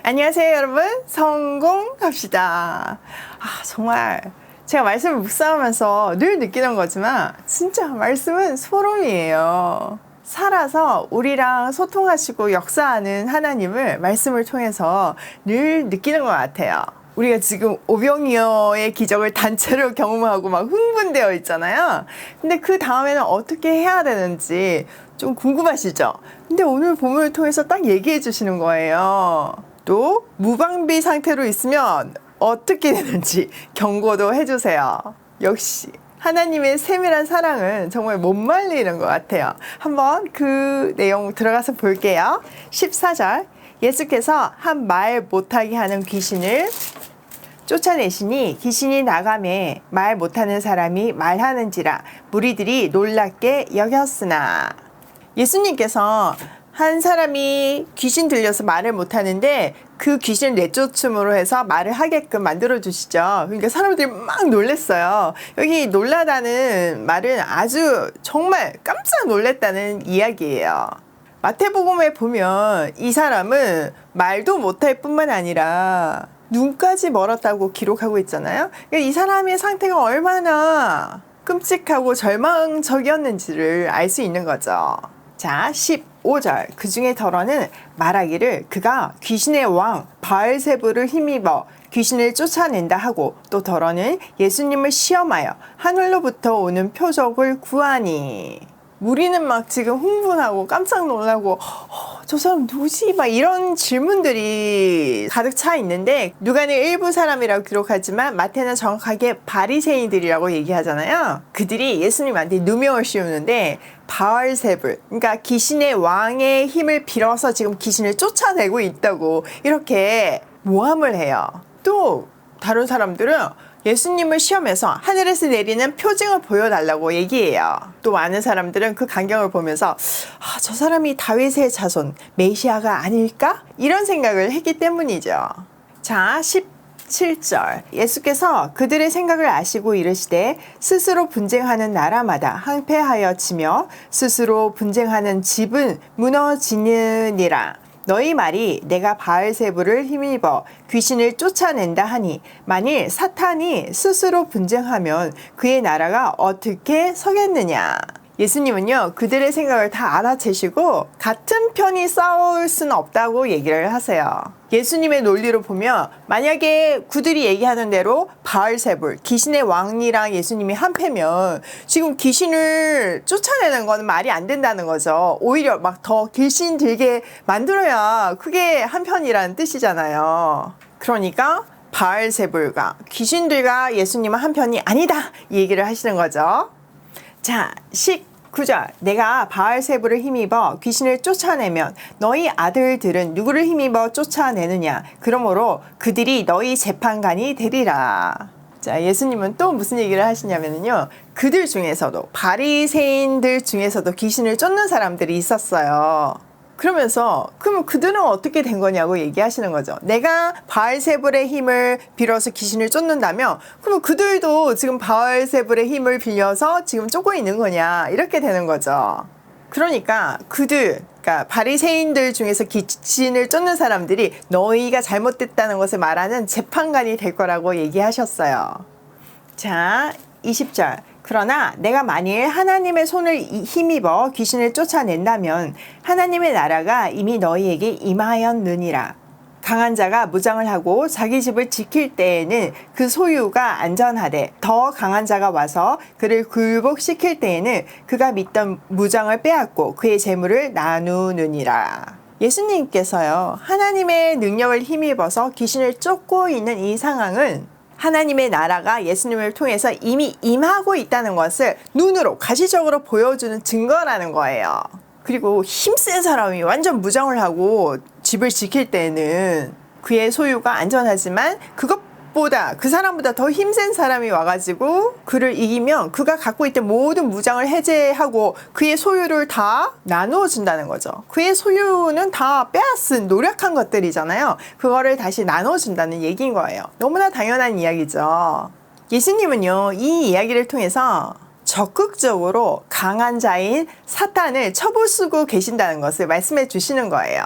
안녕하세요, 여러분. 성공합시다. 정말 제가 말씀을 묵상하면서 늘 느끼는 거지만 진짜 말씀은 소름이에요. 살아서 우리랑 소통하시고 역사하는 하나님을 말씀을 통해서 늘 느끼는 것 같아요. 우리가 지금 오병이어의 기적을 단체로 경험하고 막 흥분되어 있잖아요. 근데 그 다음에는 어떻게 해야 되는지 좀 궁금하시죠? 근데 오늘 본문을 통해서 딱 얘기해 주시는 거예요. 또 무방비 상태로 있으면 어떻게 되는지 경고도 해주세요. 역시 하나님의 세밀한 사랑은 정말 못 말리는 것 같아요. 한번 그 내용 들어가서 볼게요. 14절 예수께서 한 말 못하게 하는 귀신을 쫓아내시니 귀신이 나가매 말 못하는 사람이 말하는지라 무리들이 놀랍게 여겼으나. 예수님께서 한 사람이 귀신 들려서 말을 못하는데 그 귀신을 내쫓음으로 해서 말을 하게끔 만들어 주시죠. 그러니까 사람들이 막 놀랬어요. 여기 놀라다는 말은 아주 정말 깜짝 놀랐다는 이야기예요. 마태복음에 보면 이 사람은 말도 못할 뿐만 아니라 눈까지 멀었다고 기록하고 있잖아요. 그러니까 이 사람의 상태가 얼마나 끔찍하고 절망적이었는지를 알 수 있는 거죠. 자, 15절 그 중에 더러는 말하기를 그가 귀신의 왕 바알세불을 힘입어 귀신을 쫓아낸다 하고, 또 더러는 예수님을 시험하여 하늘로부터 오는 표적을 구하니. 무리는 막 지금 흥분하고 깜짝 놀라고 저 사람 누구지? 막 이런 질문들이 가득 차 있는데, 누가는 일부 사람이라고 기록하지만 마태는 정확하게 바리새인들이라고 얘기하잖아요. 그들이 예수님한테 누명을 씌우는데 바알세불, 그러니까 귀신의 왕의 힘을 빌어서 지금 귀신을 쫓아내고 있다고 이렇게 모함을 해요. 또 다른 사람들은 예수님을 시험해서 하늘에서 내리는 표징을 보여달라고 얘기해요. 또 많은 사람들은 그 광경을 보면서 저 사람이 다윗의 자손 메시아가 아닐까? 이런 생각을 했기 때문이죠. 자, 17절 예수께서 그들의 생각을 아시고 이르시되 스스로 분쟁하는 나라마다 항폐하여 치며 스스로 분쟁하는 집은 무너지느니라. 너희 말이 내가 바알세불을 힘입어 귀신을 쫓아낸다 하니, 만일 사탄이 스스로 분쟁하면 그의 나라가 어떻게 서겠느냐. 예수님은요, 그들의 생각을 다 알아채시고 같은 편이 싸울 수는 없다고 얘기를 하세요. 예수님의 논리로 보면 만약에 그들이 얘기하는 대로 바알세불, 귀신의 왕이랑 예수님이 한패면 지금 귀신을 쫓아내는 건 말이 안 된다는 거죠. 오히려 막 더 귀신 들게 만들어야 그게 한편이라는 뜻이잖아요. 그러니까 바알세불과 귀신들과 예수님은 한편이 아니다, 이 얘기를 하시는 거죠. 자, 19절 내가 바알세불을 힘입어 귀신을 쫓아내면 너희 아들들은 누구를 힘입어 쫓아내느냐. 그러므로 그들이 너희 재판관이 되리라. 자, 예수님은 또 무슨 얘기를 하시냐면요, 그들 중에서도 바리새인들 중에서도 귀신을 쫓는 사람들이 있었어요. 그러면서 그럼 그들은 어떻게 된 거냐고 얘기하시는 거죠. 내가 바알세불의 힘을 빌어서 귀신을 쫓는다면 그럼 그들도 지금 바알세불의 힘을 빌려서 지금 쫓고 있는 거냐, 이렇게 되는 거죠. 그러니까 그러니까 바리새인들 중에서 귀신을 쫓는 사람들이 너희가 잘못됐다는 것을 말하는 재판관이 될 거라고 얘기하셨어요. 자, 20절 그러나 내가 만일 하나님의 손을 힘입어 귀신을 쫓아낸다면 하나님의 나라가 이미 너희에게 임하였느니라. 강한 자가 무장을 하고 자기 집을 지킬 때에는 그 소유가 안전하되, 더 강한 자가 와서 그를 굴복시킬 때에는 그가 믿던 무장을 빼앗고 그의 재물을 나누느니라. 예수님께서요, 하나님의 능력을 힘입어서 귀신을 쫓고 있는 이 상황은 하나님의 나라가 예수님을 통해서 이미 임하고 있다는 것을 눈으로 가시적으로 보여주는 증거라는 거예요. 그리고 힘센 사람이 완전 무장을 하고 집을 지킬 때는 그의 소유가 안전하지만 그것보다, 그 사람보다 더 힘센 사람이 와가지고 그를 이기면 그가 갖고 있던 모든 무장을 해제하고 그의 소유를 다 나누어 준다는 거죠. 그의 소유는 다 빼앗은 노력한 것들이잖아요. 그거를 다시 나눠 준다는 얘기인 거예요. 너무나 당연한 이야기죠. 예수님은요, 이 이야기를 통해서 적극적으로 강한 자인 사탄을 쳐부수고 계신다는 것을 말씀해 주시는 거예요.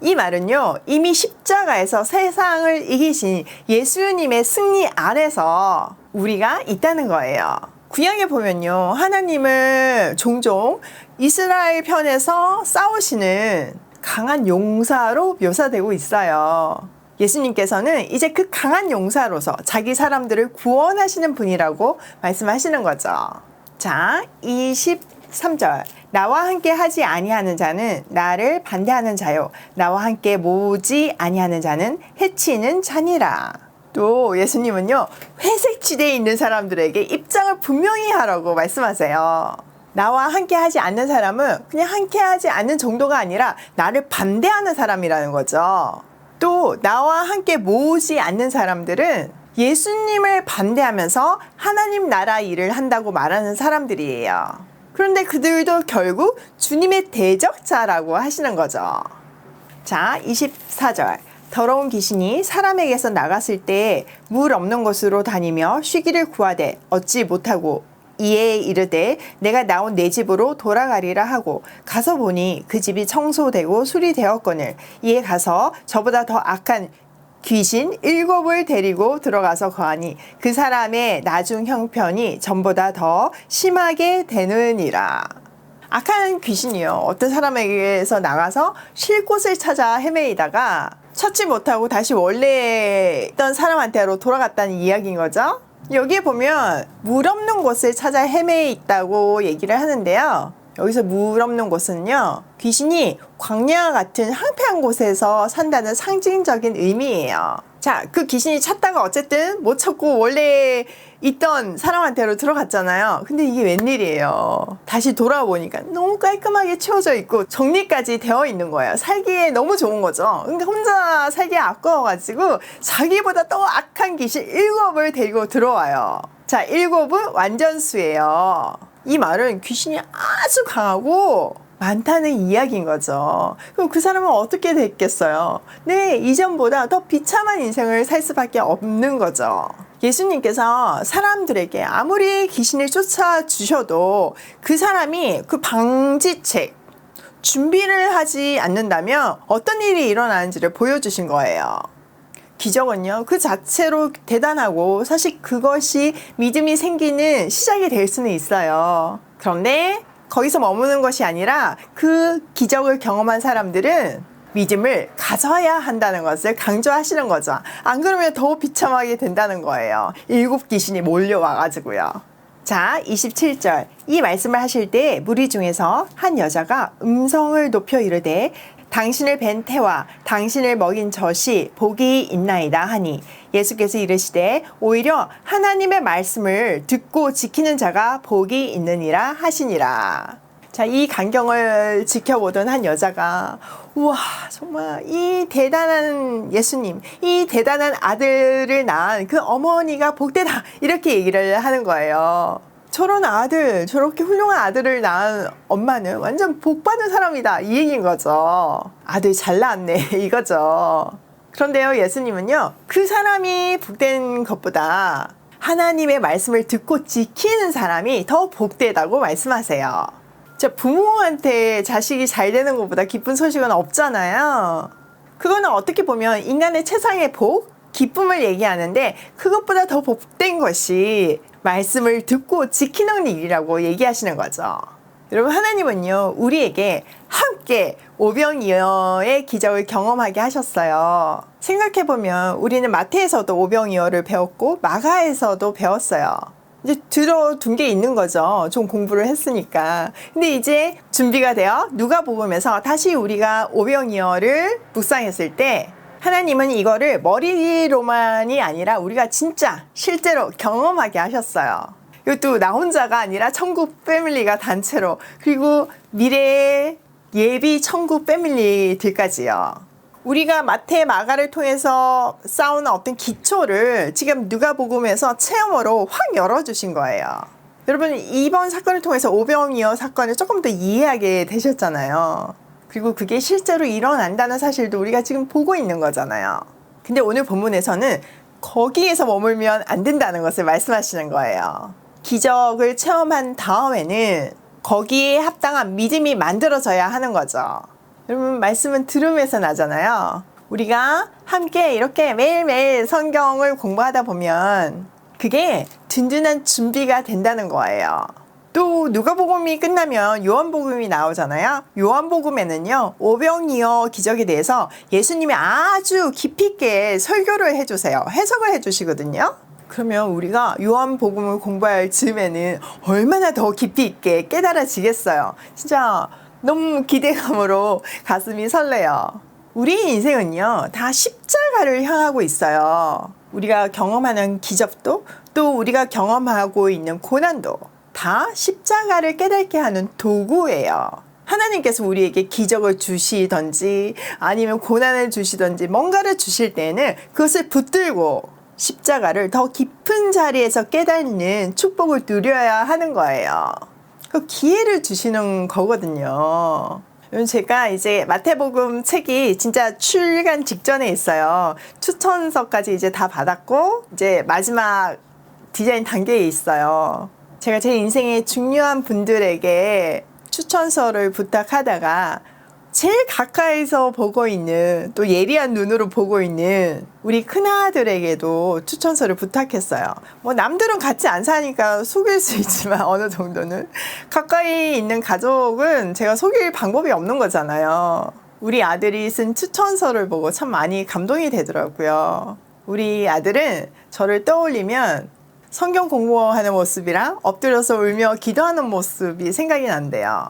이 말은요, 이미 십자가에서 세상을 이기신 예수님의 승리 안에서 우리가 있다는 거예요. 구약에 보면요, 하나님을 종종 이스라엘 편에서 싸우시는 강한 용사로 묘사되고 있어요. 예수님께서는 이제 그 강한 용사로서 자기 사람들을 구원하시는 분이라고 말씀하시는 거죠. 자, 23절. 나와 함께 하지 아니하는 자는 나를 반대하는 자요, 나와 함께 모으지 아니하는 자는 해치는 자니라. 또 예수님은요, 회색 지대에 있는 사람들에게 입장을 분명히 하라고 말씀하세요. 나와 함께 하지 않는 사람은 그냥 함께 하지 않는 정도가 아니라 나를 반대하는 사람이라는 거죠. 또 나와 함께 모으지 않는 사람들은 예수님을 반대하면서 하나님 나라 일을 한다고 말하는 사람들이에요. 그런데 그들도 결국 주님의 대적자라고 하시는 거죠. 자, 24절. 더러운 귀신이 사람에게서 나갔을 때 물 없는 곳으로 다니며 쉬기를 구하되 얻지 못하고 이에 이르되 내가 나온 내 집으로 돌아가리라 하고 가서 보니 그 집이 청소되고 수리되었거늘 이에 가서 저보다 더 악한 귀신 7을 데리고 들어가서 거하니 그 사람의 나중 형편이 전보다 더 심하게 되느니라. 악한 귀신이요, 어떤 사람에게서 나가서 쉴 곳을 찾아 헤매이다가 찾지 못하고 다시 원래 있던 사람한테로 돌아갔다는 이야기인 거죠. 여기에 보면 물 없는 곳을 찾아 헤매있다고 얘기를 하는데요. 여기서 물 없는 곳은요, 귀신이 광야 같은 황폐한 곳에서 산다는 상징적인 의미예요. 자, 그 귀신이 찾다가 어쨌든 못 찾고 원래 있던 사람한테로 들어갔잖아요. 근데 이게 웬일이에요. 다시 돌아보니까 너무 깔끔하게 치워져 있고 정리까지 되어 있는 거예요. 살기에 너무 좋은 거죠. 그러니까 혼자 살기에 아까워가지고 자기보다 더 악한 귀신 7을 데리고 들어와요. 자, 7은 완전수예요. 이 말은 귀신이 아주 강하고 많다는 이야기인 거죠. 그럼 그 사람은 어떻게 됐겠어요? 네, 이전보다 더 비참한 인생을 살 수밖에 없는 거죠. 예수님께서 사람들에게 아무리 귀신을 쫓아주셔도 그 사람이 그 방지책, 준비를 하지 않는다면 어떤 일이 일어나는지를 보여주신 거예요. 기적은요, 그 자체로 대단하고 사실 그것이 믿음이 생기는 시작이 될 수는 있어요. 그런데 거기서 머무는 것이 아니라 그 기적을 경험한 사람들은 믿음을 가져야 한다는 것을 강조하시는 거죠. 안 그러면 더 비참하게 된다는 거예요. 7 귀신이 몰려와가지고요. 자, 27절. 이 말씀을 하실 때 무리 중에서 한 여자가 음성을 높여 이르되 당신을 뵌 태와 당신을 먹인 젖이 복이 있나이다 하니 예수께서 이르시되 오히려 하나님의 말씀을 듣고 지키는 자가 복이 있느니라 하시니라. 자, 이 광경을 지켜보던 한 여자가 우와, 정말 이 대단한 예수님, 이 대단한 아들을 낳은 그 어머니가 복되다, 이렇게 얘기를 하는 거예요. 저런 아들, 저렇게 훌륭한 아들을 낳은 엄마는 완전 복받은 사람이다, 이 얘기인 거죠. 아들 잘 낳았네, 이거죠. 그런데요, 예수님은요, 그 사람이 복된 것보다 하나님의 말씀을 듣고 지키는 사람이 더 복되다고 말씀하세요. 자, 부모한테 자식이 잘 되는 것보다 기쁜 소식은 없잖아요. 그거는 어떻게 보면 인간의 최상의 복, 기쁨을 얘기하는데 그것보다 더 복된 것이 말씀을 듣고 지키는 일이라고 얘기하시는 거죠. 여러분, 하나님은요, 우리에게 함께 오병이어의 기적을 경험하게 하셨어요. 생각해보면 우리는 마태에서도 오병이어를 배웠고 마가에서도 배웠어요. 이제 들어둔 게 있는 거죠. 좀 공부를 했으니까. 근데 이제 준비가 되어 누가복음에서 다시 우리가 오병이어를 묵상했을 때 하나님은 이거를 머리로만이 아니라 우리가 진짜 실제로 경험하게 하셨어요. 이것도 나 혼자가 아니라 천국 패밀리가 단체로, 그리고 미래의 예비 천국 패밀리들까지요. 우리가 마태, 마가를 통해서 쌓은 어떤 기초를 지금 누가복음에서 체험으로 확 열어주신 거예요. 여러분, 이번 사건을 통해서 오병이어 사건을 조금 더 이해하게 되셨잖아요. 그리고 그게 실제로 일어난다는 사실도 우리가 지금 보고 있는 거잖아요. 근데 오늘 본문에서는 거기에서 머물면 안 된다는 것을 말씀하시는 거예요. 기적을 체험한 다음에는 거기에 합당한 믿음이 만들어져야 하는 거죠. 여러분, 말씀은 들음에서 나잖아요. 우리가 함께 이렇게 매일매일 성경을 공부하다 보면 그게 든든한 준비가 된다는 거예요. 또 누가복음이 끝나면 요한복음이 나오잖아요. 요한복음에는요, 오병이어 기적에 대해서 예수님이 아주 깊이 있게 설교를 해주세요. 해석을 해주시거든요. 그러면 우리가 요한복음을 공부할 즈음에는 얼마나 더 깊이 있게 깨달아지겠어요. 진짜 너무 기대감으로 가슴이 설레요. 우리 인생은요, 다 십자가를 향하고 있어요. 우리가 경험하는 기적도, 또 우리가 경험하고 있는 고난도 다 십자가를 깨닫게 하는 도구예요. 하나님께서 우리에게 기적을 주시던지 아니면 고난을 주시던지 뭔가를 주실 때는 그것을 붙들고 십자가를 더 깊은 자리에서 깨닫는 축복을 누려야 하는 거예요. 그 기회를 주시는 거거든요. 제가 이제 마태복음 책이 진짜 출간 직전에 있어요. 추천서까지 이제 다 받았고 이제 마지막 디자인 단계에 있어요. 제가 제 인생의 중요한 분들에게 추천서를 부탁하다가 제일 가까이서 보고 있는, 또 예리한 눈으로 보고 있는 우리 큰아들에게도 추천서를 부탁했어요. 뭐 남들은 같이 안 사니까 속일 수 있지만 어느 정도는 가까이 있는 가족은 제가 속일 방법이 없는 거잖아요. 우리 아들이 쓴 추천서를 보고 참 많이 감동이 되더라고요. 우리 아들은 저를 떠올리면 성경 공부하는 모습이랑 엎드려서 울며 기도하는 모습이 생각이 난대요.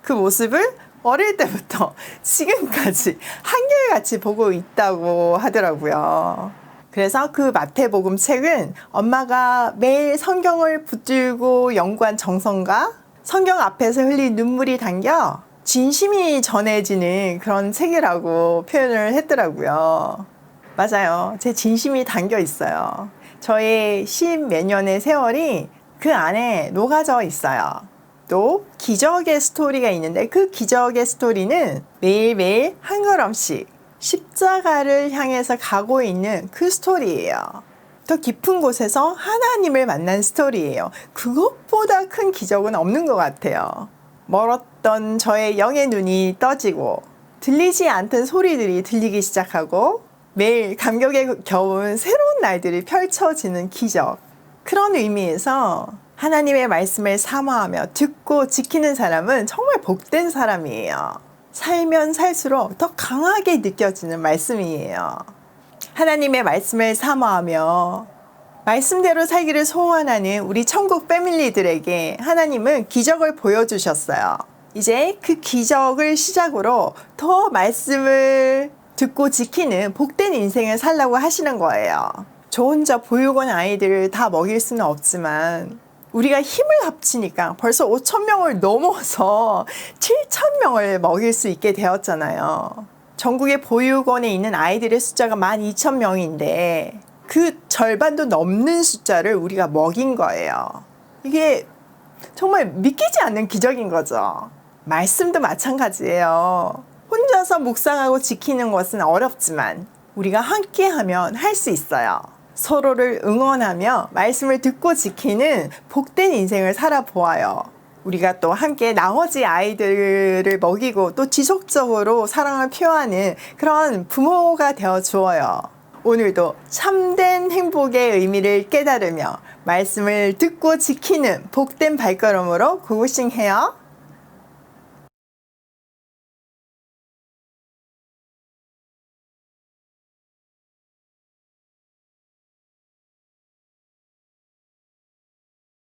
그 모습을 어릴 때부터 지금까지 한결같이 보고 있다고 하더라고요. 그래서 그 마태복음 책은 엄마가 매일 성경을 붙들고 연구한 정성과 성경 앞에서 흘린 눈물이 담겨 진심이 전해지는 그런 책이라고 표현을 했더라고요. 맞아요. 제 진심이 담겨 있어요. 저의 10몇 년의 세월이 그 안에 녹아져 있어요. 또 기적의 스토리가 있는데 그 기적의 스토리는 매일매일 한 걸음씩 십자가를 향해서 가고 있는 그 스토리예요. 더 깊은 곳에서 하나님을 만난 스토리예요. 그것보다 큰 기적은 없는 것 같아요. 멀었던 저의 영의 눈이 떠지고 들리지 않던 소리들이 들리기 시작하고 매일 감격에 겨운 새로운 날들이 펼쳐지는 기적. 그런 의미에서 하나님의 말씀을 사모하며 듣고 지키는 사람은 정말 복된 사람이에요. 살면 살수록 더 강하게 느껴지는 말씀이에요. 하나님의 말씀을 사모하며 말씀대로 살기를 소원하는 우리 천국 패밀리들에게 하나님은 기적을 보여주셨어요. 이제 그 기적을 시작으로 더 말씀을 듣고 지키는 복된 인생을 살라고 하시는 거예요. 저 혼자 보육원 아이들을 다 먹일 수는 없지만 우리가 힘을 합치니까 벌써 5,000명을 넘어서 7,000명을 먹일 수 있게 되었잖아요. 전국의 보육원에 있는 아이들의 숫자가 12,000명인데 그 절반도 넘는 숫자를 우리가 먹인 거예요. 이게 정말 믿기지 않는 기적인 거죠. 말씀도 마찬가지예요. 혼자서 묵상하고 지키는 것은 어렵지만 우리가 함께하면 할 수 있어요. 서로를 응원하며 말씀을 듣고 지키는 복된 인생을 살아보아요. 우리가 또 함께 나머지 아이들을 먹이고 또 지속적으로 사랑을 표하는 그런 부모가 되어 주어요. 오늘도 참된 행복의 의미를 깨달으며 말씀을 듣고 지키는 복된 발걸음으로 고고싱해요.